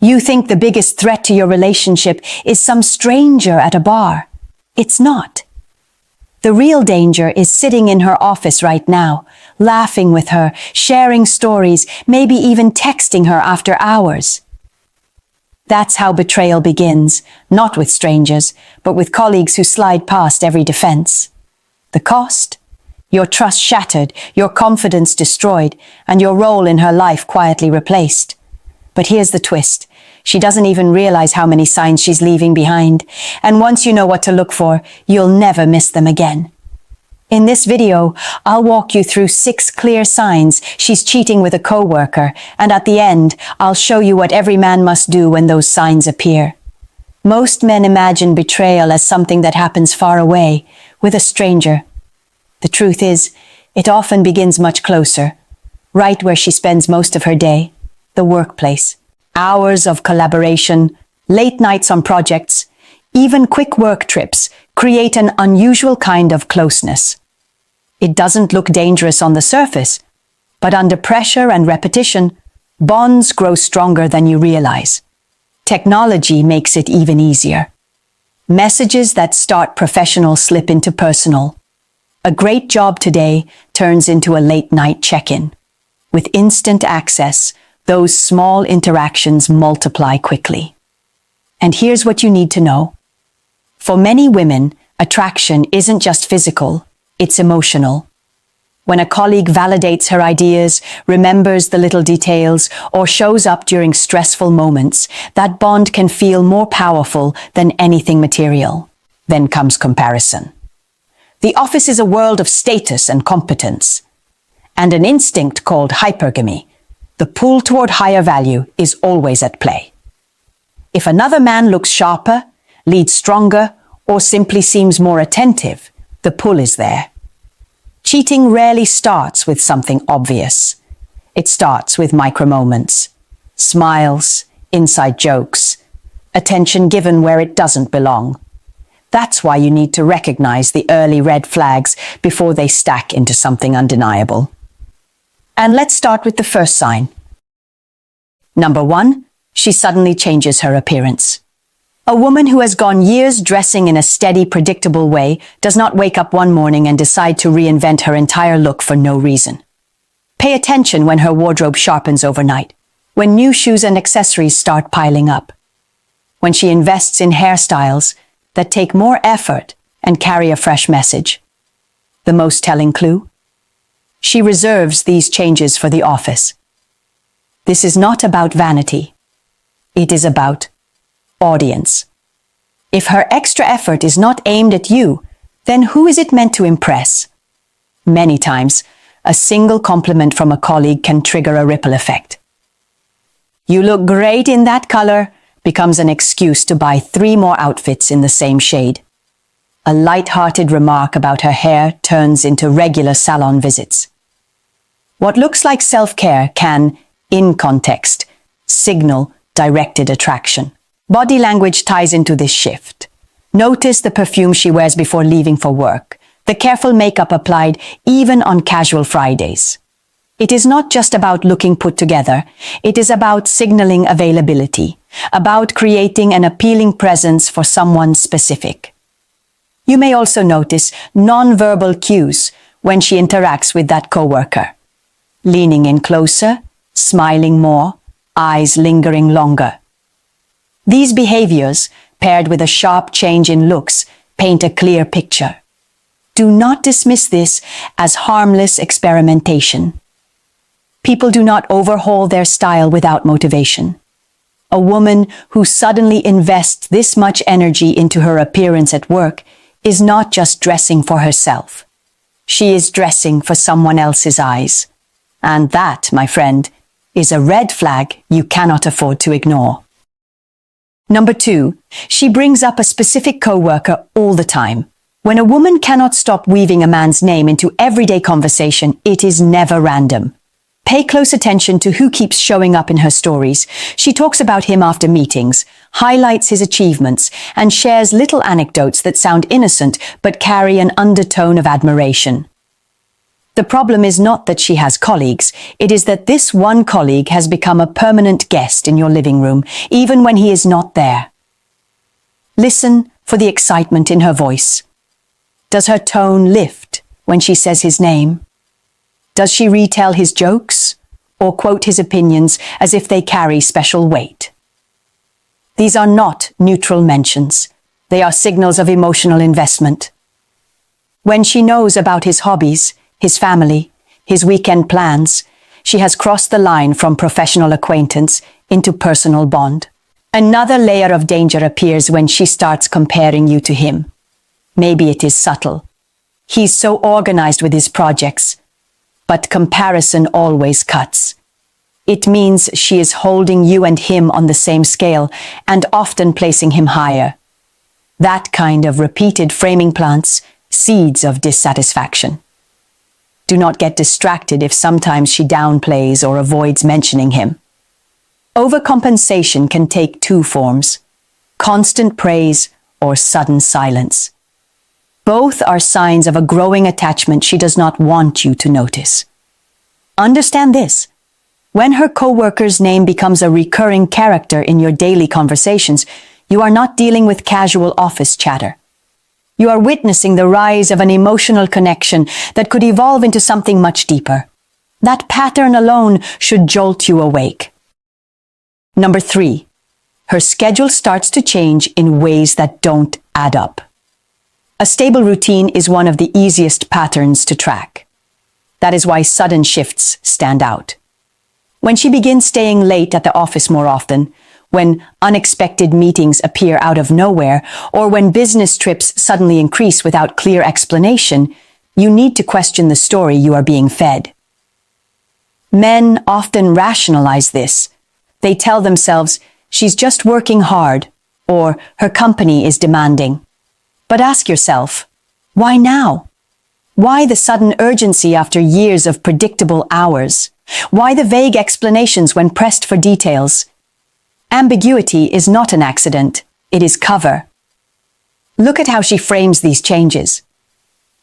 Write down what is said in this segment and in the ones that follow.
You think the biggest threat to your relationship is some stranger at a bar. It's not. The real danger is sitting in her office right now, laughing with her, sharing stories, maybe even texting her after hours. That's how betrayal begins, not with strangers, but with colleagues who slide past every defense. The cost? Your trust shattered, your confidence destroyed, and your role in her life quietly replaced. But here's the twist. She doesn't even realize how many signs she's leaving behind, and once you know what to look for, you'll never miss them again. In this video, I'll walk you through 6 clear signs she's cheating with a coworker, and at the end, I'll show you what every man must do when those signs appear. Most men imagine betrayal as something that happens far away, with a stranger. The truth is, it often begins much closer, right where she spends most of her day, the workplace. Hours of collaboration, late nights on projects, even quick work trips create an unusual kind of closeness. It doesn't look dangerous on the surface, but under pressure and repetition, bonds grow stronger than you realize. Technology makes it even easier. Messages that start professional slip into personal. A great job today turns into a late-night check-in. With instant access, those small interactions multiply quickly. And here's what you need to know. For many women, attraction isn't just physical, it's emotional. When a colleague validates her ideas, remembers the little details, or shows up during stressful moments, that bond can feel more powerful than anything material. Then comes comparison. The office is a world of status and competence, and an instinct called hypergamy. The pull toward higher value is always at play. If another man looks sharper, leads stronger, or simply seems more attentive, the pull is there. Cheating rarely starts with something obvious. It starts with micro moments, smiles, inside jokes, attention given where it doesn't belong. That's why you need to recognize the early red flags before they stack into something undeniable. And let's start with the first sign. Number 1, she suddenly changes her appearance. A woman who has gone years dressing in a steady, predictable way does not wake up one morning and decide to reinvent her entire look for no reason. Pay attention when her wardrobe sharpens overnight, when new shoes and accessories start piling up, when she invests in hairstyles that take more effort and carry a fresh message. The most telling clue? She reserves these changes for the office. This is not about vanity. It is about audience. If her extra effort is not aimed at you, then who is it meant to impress? Many times, a single compliment from a colleague can trigger a ripple effect. "You look great in that color," becomes an excuse to buy 3 more outfits in the same shade. A light-hearted remark about her hair turns into regular salon visits. What looks like self-care can, in context, signal directed attraction. Body language ties into this shift. Notice the perfume she wears before leaving for work, the careful makeup applied even on casual Fridays. It is not just about looking put together, it is about signaling availability, about creating an appealing presence for someone specific. You may also notice non-verbal cues when she interacts with that coworker. Leaning in closer, smiling more, eyes lingering longer. These behaviors, paired with a sharp change in looks, paint a clear picture. Do not dismiss this as harmless experimentation. People do not overhaul their style without motivation. A woman who suddenly invests this much energy into her appearance at work is not just dressing for herself. She is dressing for someone else's eyes. And that, my friend, is a red flag you cannot afford to ignore. Number 2, she brings up a specific coworker all the time. When a woman cannot stop weaving a man's name into everyday conversation, it is never random. Pay close attention to who keeps showing up in her stories. She talks about him after meetings, highlights his achievements, and shares little anecdotes that sound innocent but carry an undertone of admiration. The problem is not that she has colleagues, it is that this one colleague has become a permanent guest in your living room, even when he is not there. Listen for the excitement in her voice. Does her tone lift when she says his name? Does she retell his jokes or quote his opinions as if they carry special weight? These are not neutral mentions. They are signals of emotional investment. When she knows about his hobbies, his family, his weekend plans, she has crossed the line from professional acquaintance into personal bond. Another layer of danger appears when she starts comparing you to him. Maybe it is subtle. He's so organized with his projects, but comparison always cuts. It means she is holding you and him on the same scale and often placing him higher. That kind of repeated framing plants seeds of dissatisfaction. Do not get distracted if sometimes she downplays or avoids mentioning him. Overcompensation can take two forms: constant praise or sudden silence. Both are signs of a growing attachment she does not want you to notice. Understand this. When her coworker's name becomes a recurring character in your daily conversations, you are not dealing with casual office chatter. You are witnessing the rise of an emotional connection that could evolve into something much deeper. That pattern alone should jolt you awake. Number 3, her schedule starts to change in ways that don't add up. A stable routine is one of the easiest patterns to track. That is why sudden shifts stand out. When she begins staying late at the office more often, when unexpected meetings appear out of nowhere, or when business trips suddenly increase without clear explanation, you need to question the story you are being fed. Men often rationalize this. They tell themselves, she's just working hard, or her company is demanding. But ask yourself, why now? Why the sudden urgency after years of predictable hours? Why the vague explanations when pressed for details? Ambiguity is not an accident, it is cover. Look at how she frames these changes.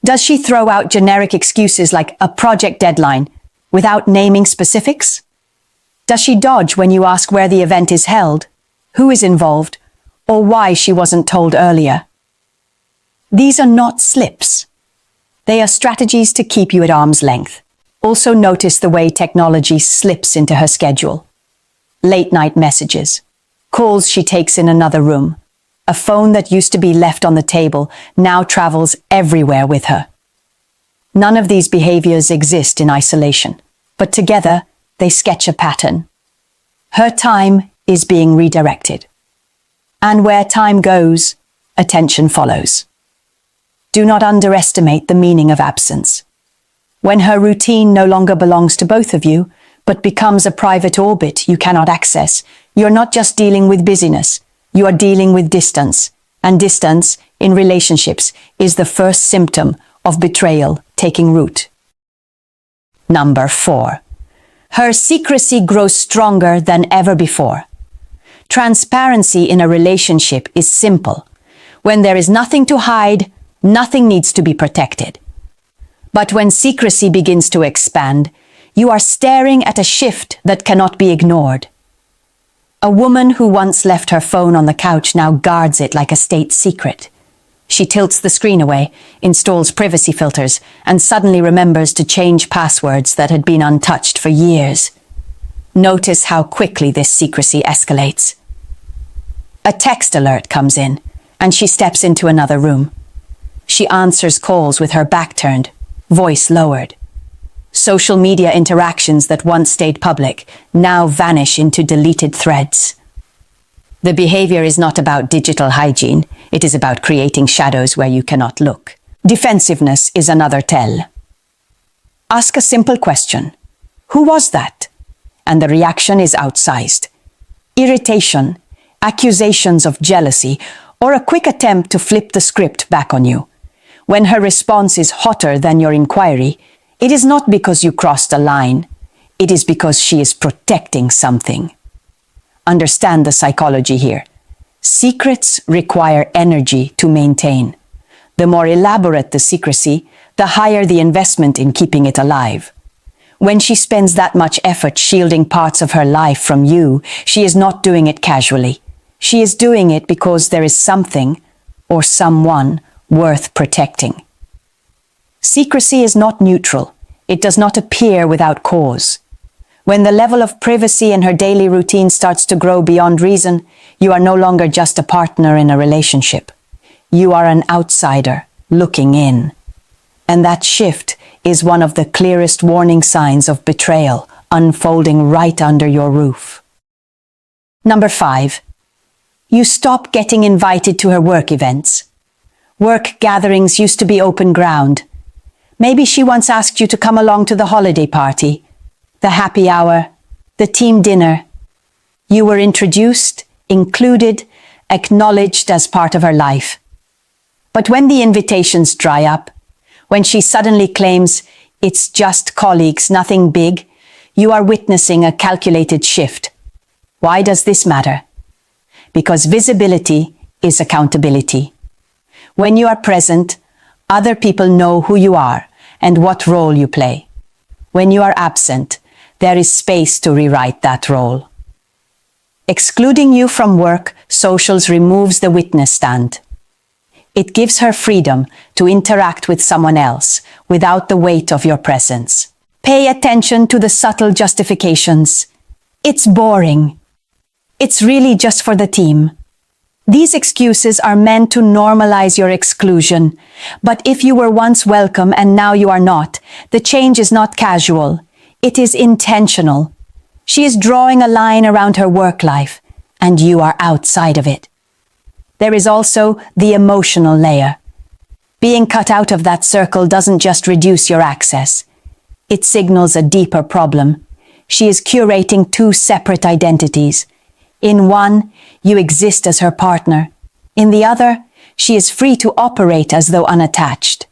Does she throw out generic excuses like a project deadline without naming specifics? Does she dodge when you ask where the event is held, who is involved, or why she wasn't told earlier? These are not slips. They are strategies to keep you at arm's length. Also notice the way technology slips into her schedule. Late-night messages, calls she takes in another room, a phone that used to be left on the table now travels everywhere with her. None of these behaviors exist in isolation, but together they sketch a pattern. Her time is being redirected. And where time goes, attention follows. Do not underestimate the meaning of absence. When her routine no longer belongs to both of you, but becomes a private orbit you cannot access, you're not just dealing with busyness, you are dealing with distance. And distance, in relationships, is the first symptom of betrayal taking root. Number 4. Her secrecy grows stronger than ever before. Transparency in a relationship is simple. When there is nothing to hide, nothing needs to be protected. But when secrecy begins to expand, you are staring at a shift that cannot be ignored. A woman who once left her phone on the couch now guards it like a state secret. She tilts the screen away, installs privacy filters, and suddenly remembers to change passwords that had been untouched for years. Notice how quickly this secrecy escalates. A text alert comes in, and she steps into another room. She answers calls with her back turned, voice lowered. Social media interactions that once stayed public now vanish into deleted threads. The behavior is not about digital hygiene, it is about creating shadows where you cannot look. Defensiveness is another tell. Ask a simple question. Who was that? And the reaction is outsized. Irritation, accusations of jealousy, or a quick attempt to flip the script back on you. When her response is hotter than your inquiry, it is not because you crossed a line. It is because she is protecting something. Understand the psychology here. Secrets require energy to maintain. The more elaborate the secrecy, the higher the investment in keeping it alive. When she spends that much effort shielding parts of her life from you, she is not doing it casually. She is doing it because there is something or someone worth protecting. Secrecy is not neutral. It does not appear without cause. When the level of privacy in her daily routine starts to grow beyond reason, you are no longer just a partner in a relationship. You are an outsider looking in. And that shift is one of the clearest warning signs of betrayal unfolding right under your roof. Number 5. You stop getting invited to her work events. Work gatherings used to be open ground. Maybe she once asked you to come along to the holiday party, the happy hour, the team dinner. You were introduced, included, acknowledged as part of her life. But when the invitations dry up, when she suddenly claims it's just colleagues, nothing big, you are witnessing a calculated shift. Why does this matter? Because visibility is accountability. When you are present, other people know who you are and what role you play. When you are absent, there is space to rewrite that role. Excluding you from work socials removes the witness stand. It gives her freedom to interact with someone else without the weight of your presence. Pay attention to the subtle justifications. It's boring. It's really just for the team. These excuses are meant to normalize your exclusion. But if you were once welcome and now you are not, the change is not casual. It is intentional. She is drawing a line around her work life, and you are outside of it. There is also the emotional layer. Being cut out of that circle doesn't just reduce your access. It signals a deeper problem. She is curating two separate identities. In one, you exist as her partner. In the other, she is free to operate as though unattached.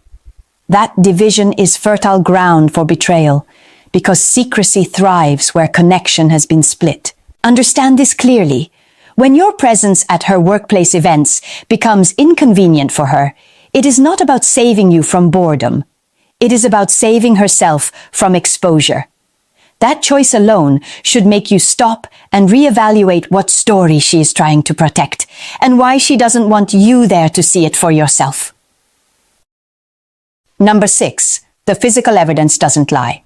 That division is fertile ground for betrayal, because secrecy thrives where connection has been split. Understand this clearly. When your presence at her workplace events becomes inconvenient for her, it is not about saving you from boredom. It is about saving herself from exposure. That choice alone should make you stop and reevaluate what story she is trying to protect and why she doesn't want you there to see it for yourself. Number 6. The physical evidence doesn't lie.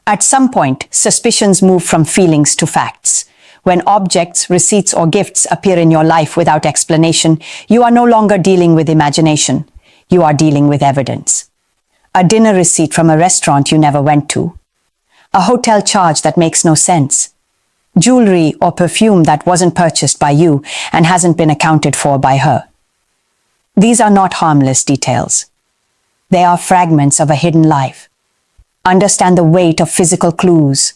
At some point, suspicions move from feelings to facts. When objects, receipts, or gifts appear in your life without explanation, you are no longer dealing with imagination. You are dealing with evidence. A dinner receipt from a restaurant you never went to. A hotel charge that makes no sense. Jewelry or perfume that wasn't purchased by you and hasn't been accounted for by her. These are not harmless details. They are fragments of a hidden life. Understand the weight of physical clues.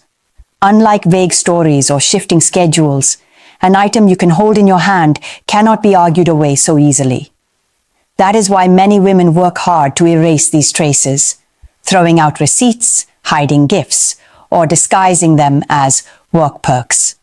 Unlike vague stories or shifting schedules, an item you can hold in your hand cannot be argued away so easily. That is why many women work hard to erase these traces, throwing out receipts, hiding gifts, or disguising them as work perks.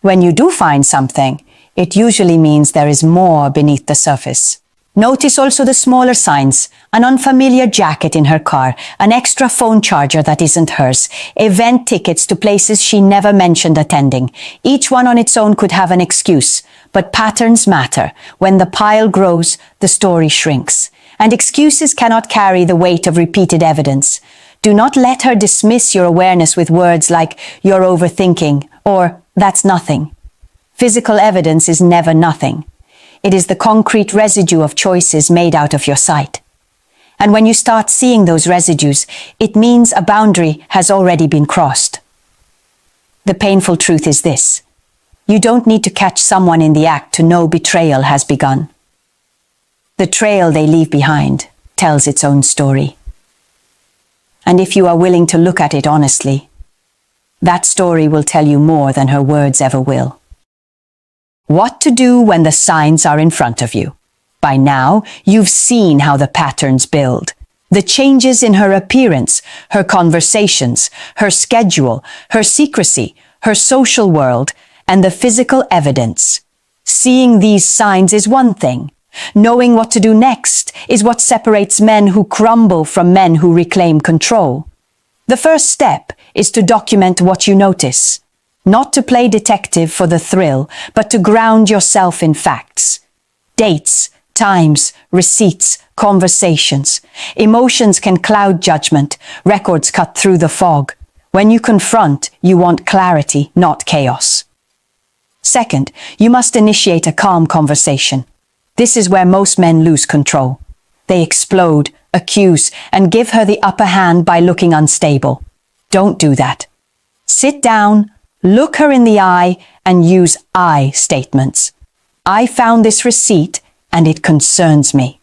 When you do find something, it usually means there is more beneath the surface. Notice also the smaller signs, an unfamiliar jacket in her car, an extra phone charger that isn't hers, event tickets to places she never mentioned attending. Each one on its own could have an excuse, but patterns matter. When the pile grows, the story shrinks. And excuses cannot carry the weight of repeated evidence. Do not let her dismiss your awareness with words like, "You're overthinking," or "That's nothing." Physical evidence is never nothing. It is the concrete residue of choices made out of your sight. And when you start seeing those residues, it means a boundary has already been crossed. The painful truth is this: you don't need to catch someone in the act to know betrayal has begun. The trail they leave behind tells its own story. And if you are willing to look at it honestly, that story will tell you more than her words ever will. What to do when the signs are in front of you. By now, you've seen how the patterns build. The changes in her appearance, her conversations, her schedule, her secrecy, her social world, and the physical evidence. Seeing these signs is one thing, Knowing what to do next is what separates men who crumble from men who reclaim control. The first step is to document what you notice. Not to play detective for the thrill, but to ground yourself in facts. Dates, times, receipts, conversations. Emotions can cloud judgment, records cut through the fog. When you confront, you want clarity, not chaos. Second, you must initiate a calm conversation. This is where most men lose control. They explode, accuse, and give her the upper hand by looking unstable. Don't do that. Sit down, look her in the eye, and use I statements. I found this receipt, and it concerns me.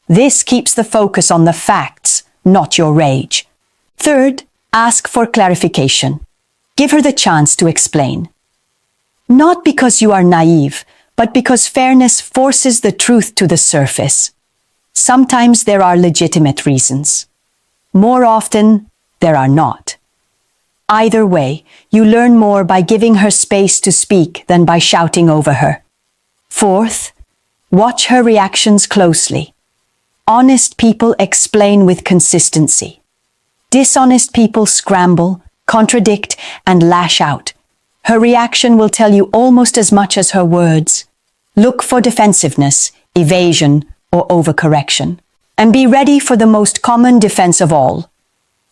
This keeps the focus on the facts, not your rage. Third, ask for clarification. Give her the chance to explain. Not because you are naive, but because fairness forces the truth to the surface. Sometimes there are legitimate reasons. More often, there are not. Either way, you learn more by giving her space to speak than by shouting over her. Fourth, watch her reactions closely. Honest people explain with consistency. Dishonest people scramble, contradict, and lash out. Her reaction will tell you almost as much as her words. Look for defensiveness, evasion, or overcorrection. And be ready for the most common defense of all,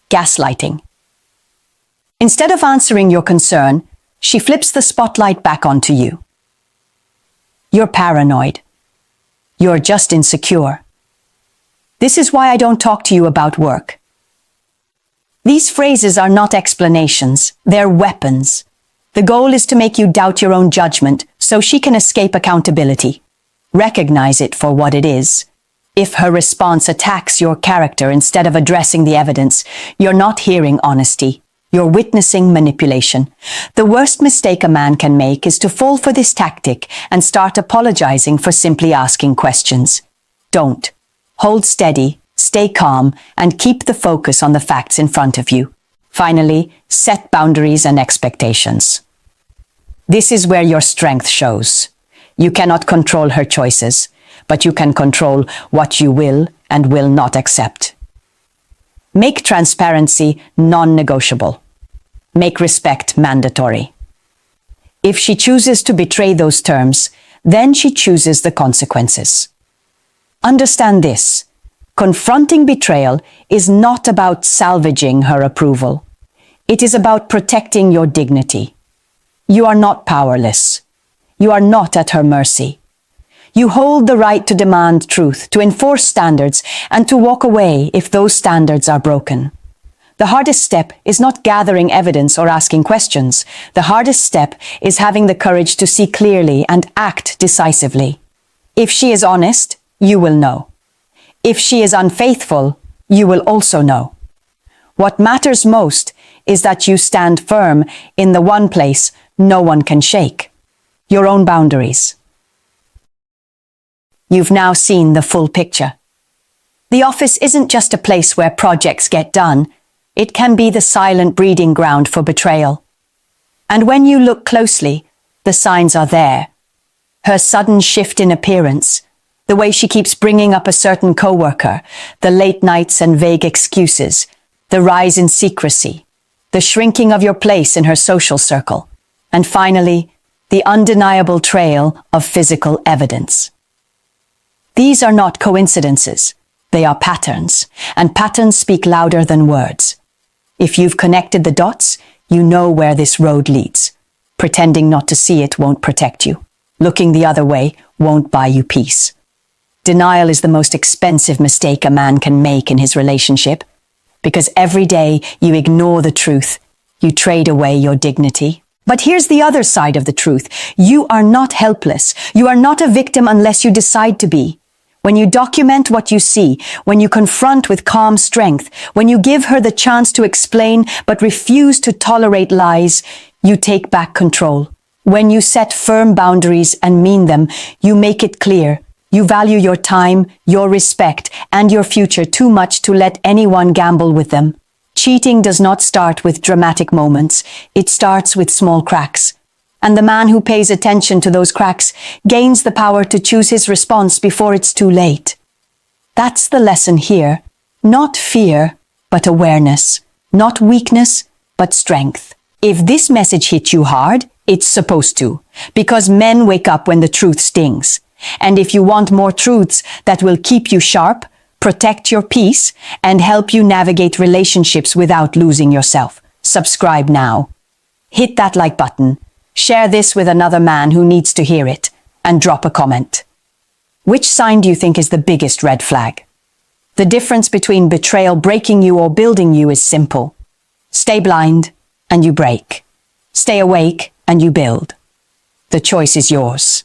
gaslighting. Instead of answering your concern, she flips the spotlight back onto you. You're paranoid. You're just insecure. This is why I don't talk to you about work. These phrases are not explanations, they're weapons. The goal is to make you doubt your own judgment so she can escape accountability. Recognize it for what it is. If her response attacks your character instead of addressing the evidence, you're not hearing honesty. You're witnessing manipulation. The worst mistake a man can make is to fall for this tactic and start apologizing for simply asking questions. Don't. Hold steady, stay calm, and keep the focus on the facts in front of you. Finally, set boundaries and expectations. This is where your strength shows. You cannot control her choices, but you can control what you will and will not accept. Make transparency non-negotiable. Make respect mandatory. If she chooses to betray those terms, then she chooses the consequences. Understand this. Confronting betrayal is not about salvaging her approval. It is about protecting your dignity. You are not powerless. You are not at her mercy. You hold the right to demand truth, to enforce standards, and to walk away if those standards are broken. The hardest step is not gathering evidence or asking questions. The hardest step is having the courage to see clearly and act decisively. If she is honest, you will know. If she is unfaithful, you will also know. What matters most is that you stand firm in the one place no one can shake, your own boundaries. You've now seen the full picture. The office isn't just a place where projects get done. It can be the silent breeding ground for betrayal. And when you look closely, the signs are there. Her sudden shift in appearance, the way she keeps bringing up a certain coworker, the late nights and vague excuses, the rise in secrecy, the shrinking of your place in her social circle, and finally, the undeniable trail of physical evidence. These are not coincidences. They are patterns, and patterns speak louder than words. If you've connected the dots, you know where this road leads. Pretending not to see it won't protect you. Looking the other way won't buy you peace. Denial is the most expensive mistake a man can make in his relationship, because every day you ignore the truth, you trade away your dignity. But here's the other side of the truth. You are not helpless. You are not a victim unless you decide to be. When you document what you see, when you confront with calm strength, when you give her the chance to explain but refuse to tolerate lies, you take back control. When you set firm boundaries and mean them, you make it clear. You value your time, your respect, and your future too much to let anyone gamble with them. Cheating does not start with dramatic moments. It starts with small cracks. And the man who pays attention to those cracks gains the power to choose his response before it's too late. That's the lesson here. Not fear, but awareness. Not weakness, but strength. If this message hit you hard, it's supposed to, because men wake up when the truth stings. And if you want more truths that will keep you sharp, protect your peace, and help you navigate relationships without losing yourself, subscribe now. Hit that like button, share this with another man who needs to hear it, and drop a comment. Which sign do you think is the biggest red flag? The difference between betrayal breaking you or building you is simple. Stay blind, and you break. Stay awake, and you build. The choice is yours.